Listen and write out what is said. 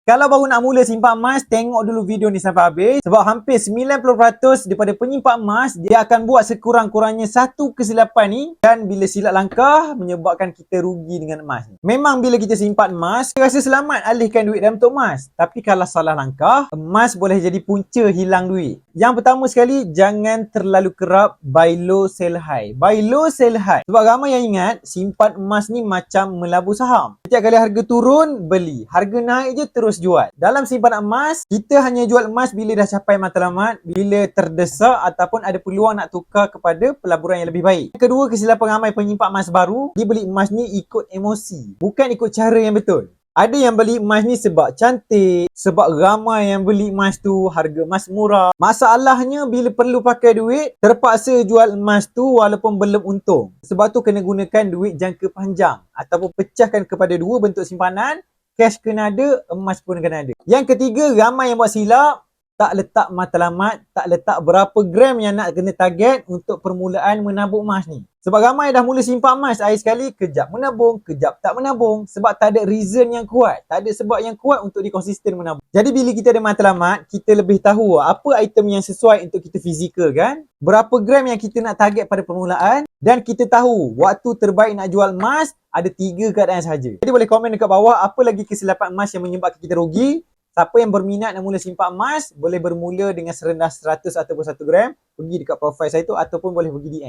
Kalau baru nak mula simpan emas, tengok dulu video ni sampai habis. Sebab hampir 90% daripada penyimpan emas, dia akan buat sekurang-kurangnya satu kesilapan ni. Dan bila silap langkah, menyebabkan kita rugi dengan emas ni. Memang bila kita simpan emas, kita rasa selamat alihkan duit dalam tok emas. Tapi kalau salah langkah, emas boleh jadi punca hilang duit. Yang pertama sekali, jangan terlalu kerap buy low sell high. Buy low sell high. Sebab ramai yang ingat, simpan emas ni macam melabur saham. Setiap kali harga turun, beli. Harga naik je terus jual. Dalam simpanan emas, kita hanya jual emas bila dah capai matlamat, bila terdesak ataupun ada peluang nak tukar kepada pelaburan yang lebih baik. Kedua, kesilapan ramai penyimpan emas baru, dia beli emas ni ikut emosi, bukan ikut cara yang betul. Ada yang beli emas ni sebab cantik, sebab ramai yang beli emas tu, harga emas murah. Masalahnya bila perlu pakai duit, terpaksa jual emas tu walaupun belum untung. Sebab tu kena gunakan duit jangka panjang ataupun pecahkan kepada dua bentuk simpanan. Cash kena ada, emas pun kena ada. Yang ketiga, ramai yang buat silap, tak letak matlamat, tak letak berapa gram yang nak kena target untuk permulaan menabung emas ni. Sebab ramai dah mula simpan emas, akhir sekali kejap menabung, kejap tak menabung. Sebab tak ada reason yang kuat, tak ada sebab yang kuat untuk dikonsisten menabung. Jadi bila kita ada matlamat, kita lebih tahu apa item yang sesuai untuk kita fizikal kan. Berapa gram yang kita nak target pada permulaan. Dan kita tahu waktu terbaik nak jual emas ada 3 keadaan sahaja. Jadi boleh komen dekat bawah apa lagi kesilapan emas yang menyebabkan kita rugi. Siapa yang berminat nak mula simpan emas, boleh bermula dengan serendah 100 ataupun 1 gram. Pergi dekat profil saya tu ataupun boleh pergi DM.